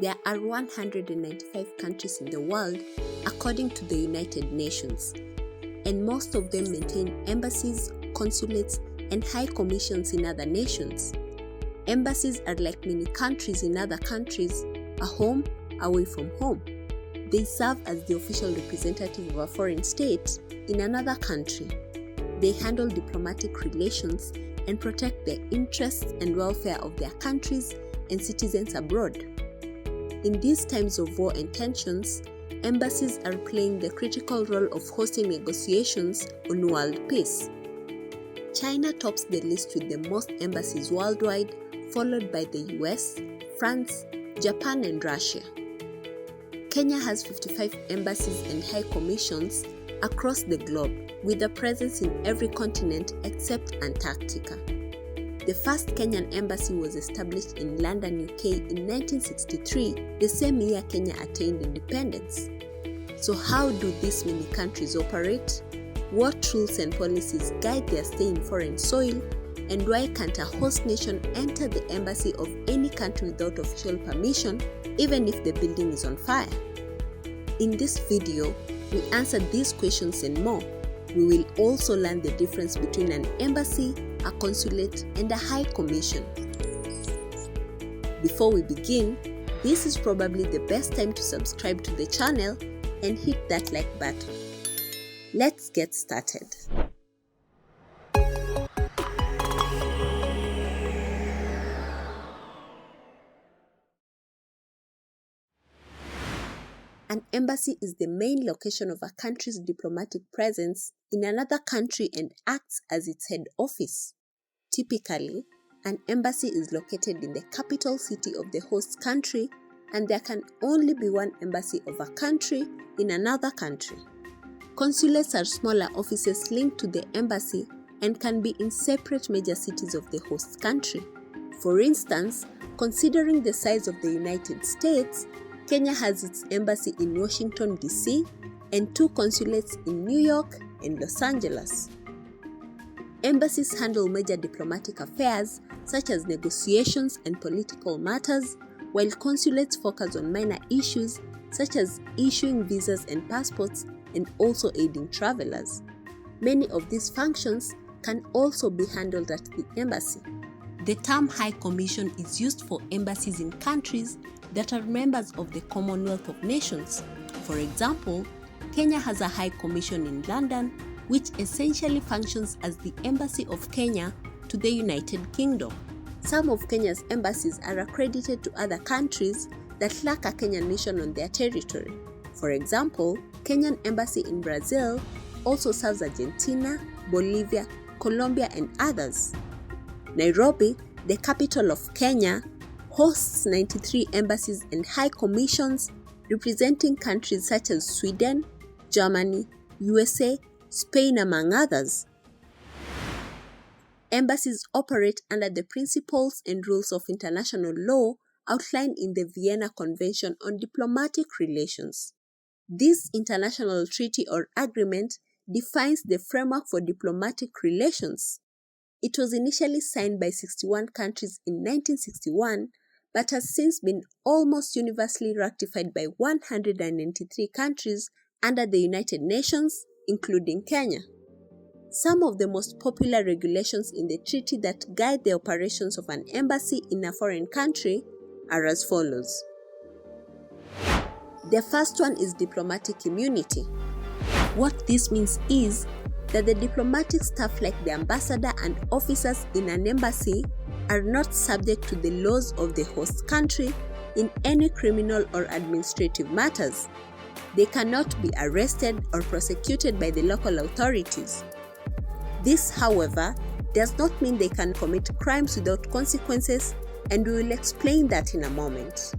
There are 195 countries in the world according to the United Nations, and most of them maintain embassies, consulates, and high commissions in other nations. Embassies are like mini countries in other countries, a home away from home. They serve as the official representative of a foreign state in another country. They handle diplomatic relations and protect the interests and welfare of their countries and citizens abroad. In these times of war and tensions, embassies are playing the critical role of hosting negotiations on world peace. China tops the list with the most embassies worldwide, followed by the US, France, Japan, and Russia. Kenya has 55 embassies and high commissions across the globe, with a presence in every continent except Antarctica. The first Kenyan embassy was established in London, UK in 1963, the same year Kenya attained independence. So how do these mini countries operate? What rules and policies guide their stay in foreign soil? And why can't a host nation enter the embassy of any country without official permission, even if the building is on fire? In this video, we answer these questions and more. We will also learn the difference between an embassy, a consulate, and a high commission. Before we begin, this is probably the best time to subscribe to the channel and hit that like button. Let's get started. An embassy is the main location of a country's diplomatic presence in another country and acts as its head office. Typically, an embassy is located in the capital city of the host country, and there can only be one embassy of a country in another country. Consulates are smaller offices linked to the embassy and can be in separate major cities of the host country. For instance, considering the size of the United States, Kenya has its embassy in Washington, D.C., and 2 consulates in New York and Los Angeles. Embassies handle major diplomatic affairs such as negotiations and political matters, while consulates focus on minor issues such as issuing visas and passports and also aiding travelers. Many of these functions can also be handled at the embassy. The term High Commission is used for embassies in countries that are members of the Commonwealth of Nations. For example, Kenya has a High Commission in London, which essentially functions as the Embassy of Kenya to the United Kingdom. Some of Kenya's embassies are accredited to other countries that lack a Kenyan nation on their territory. For example, Kenyan Embassy in Brazil also serves Argentina, Bolivia, Colombia, and others. Nairobi, the capital of Kenya, hosts 93 embassies and high commissions representing countries such as Sweden, Germany, USA, Spain, among others. Embassies operate under the principles and rules of international law outlined in the Vienna Convention on Diplomatic Relations. This international treaty or agreement defines the framework for diplomatic relations. It was initially signed by 61 countries in 1961, but has since been almost universally ratified by 193 countries under the United Nations, including Kenya. Some of the most popular regulations in the treaty that guide the operations of an embassy in a foreign country are as follows. The first one is diplomatic immunity. What this means is that the diplomatic staff like the ambassador and officers in an embassy are not subject to the laws of the host country in any criminal or administrative matters. They cannot be arrested or prosecuted by the local authorities. This, however, does not mean they can commit crimes without consequences, and we will explain that in a moment.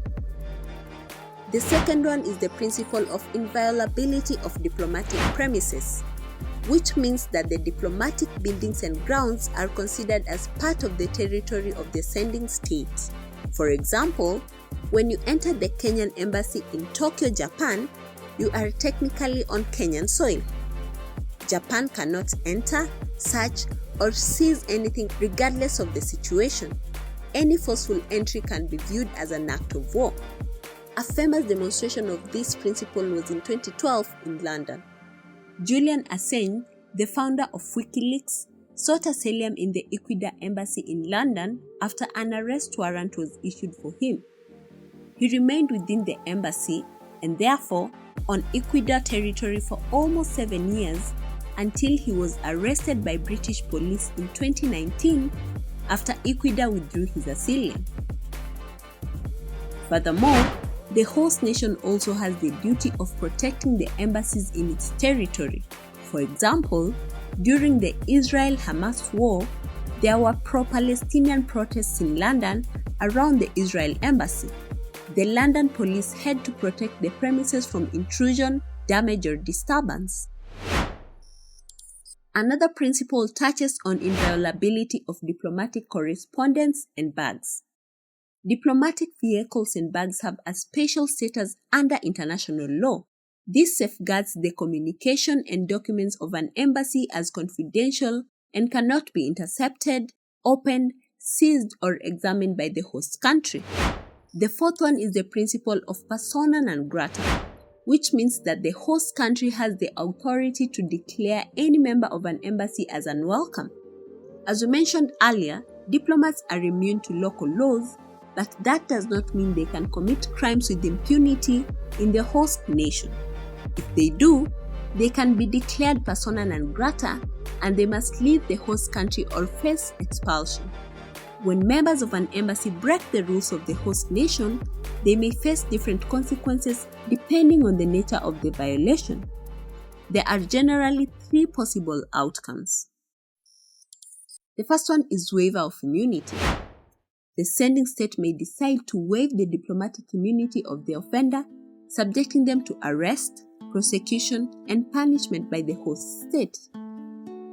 The second one is the principle of inviolability of diplomatic premises, which means that the diplomatic buildings and grounds are considered as part of the territory of the sending state. For example, when you enter the Kenyan embassy in Tokyo, Japan, you are technically on Kenyan soil. Japan cannot enter, search, or seize anything regardless of the situation. Any forceful entry can be viewed as an act of war. A famous demonstration of this principle was in 2012 in London. Julian Assange, the founder of WikiLeaks, sought asylum in the Ecuador Embassy in London after an arrest warrant was issued for him. He remained within the embassy and therefore on Ecuador territory for almost 7 years until he was arrested by British police in 2019 after Ecuador withdrew his asylum. Furthermore, the host nation also has the duty of protecting the embassies in its territory. For example, during the Israel-Hamas war, there were pro-Palestinian protests in London around the Israel embassy. The London police had to protect the premises from intrusion, damage, or disturbance. Another principle touches on inviolability of diplomatic correspondence and bags. Diplomatic vehicles and bags have a special status under international law. This safeguards the communication and documents of an embassy as confidential and cannot be intercepted, opened, seized, or examined by the host country. The fourth one is the principle of persona non grata, which means that the host country has the authority to declare any member of an embassy as unwelcome. As we mentioned earlier, diplomats are immune to local laws, but that does not mean they can commit crimes with impunity in the host nation. If they do, they can be declared persona non grata and they must leave the host country or face expulsion. When members of an embassy break the rules of the host nation, they may face different consequences depending on the nature of the violation. There are generally 3 possible outcomes. The first one is waiver of immunity. The sending state may decide to waive the diplomatic immunity of the offender, subjecting them to arrest, prosecution, and punishment by the host state.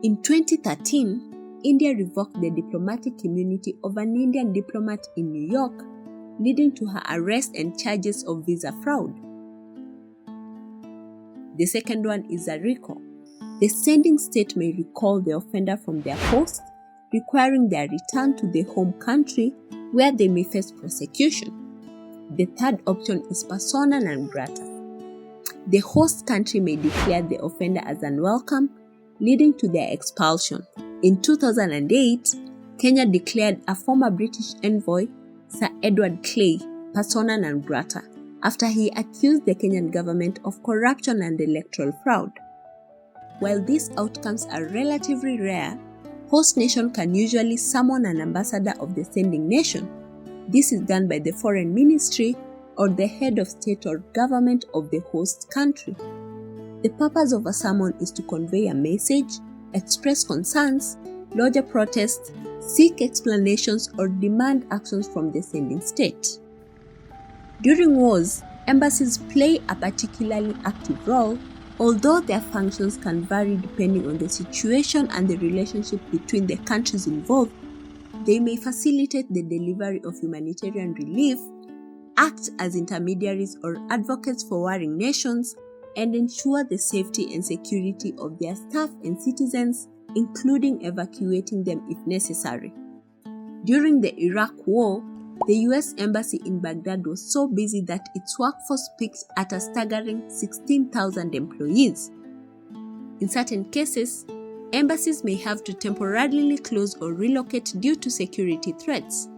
In 2013, India revoked the diplomatic immunity of an Indian diplomat in New York, leading to her arrest and charges of visa fraud. The second one is a recall. The sending state may recall the offender from their host, requiring their return to the home country where they may face prosecution. The third option is persona non grata. The host country may declare the offender as unwelcome, leading to their expulsion. In 2008, Kenya declared a former British envoy, Sir Edward Clay, persona non grata after he accused the Kenyan government of corruption and electoral fraud. While these outcomes are relatively rare, host nation can usually summon an ambassador of the sending nation. This is done by the foreign ministry or the head of state or government of the host country. The purpose of a summon is to convey a message, express concerns, lodge a protest, seek explanations, or demand actions from the sending state. During wars, embassies play a particularly active role, although their functions can vary depending on the situation and the relationship between the countries involved. They may facilitate the delivery of humanitarian relief, act as intermediaries or advocates for warring nations, and ensure the safety and security of their staff and citizens, including evacuating them if necessary. During the Iraq War, the US Embassy in Baghdad was so busy that its workforce peaked at a staggering 16,000 employees. In certain cases, embassies may have to temporarily close or relocate due to security threats.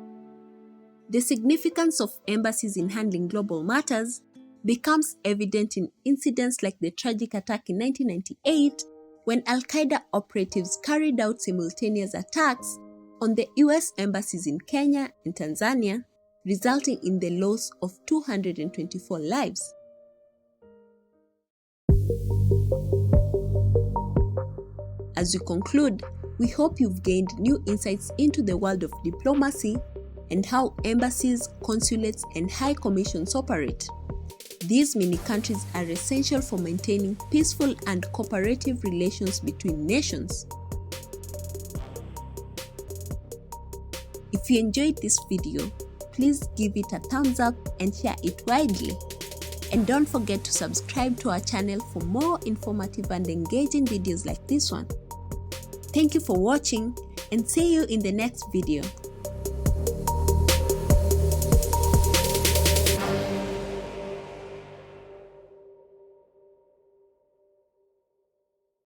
The significance of embassies in handling global matters becomes evident in incidents like the tragic attack in 1998 when Al-Qaeda operatives carried out simultaneous attacks on the US embassies in Kenya and Tanzania, resulting in the loss of 224 lives. As we conclude, we hope you've gained new insights into the world of diplomacy and how embassies, consulates, and high commissions operate. These mini-countries are essential for maintaining peaceful and cooperative relations between nations. If you enjoyed this video, please give it a thumbs up and share it widely. And don't forget to subscribe to our channel for more informative and engaging videos like this one. Thank you for watching and see you in the next video.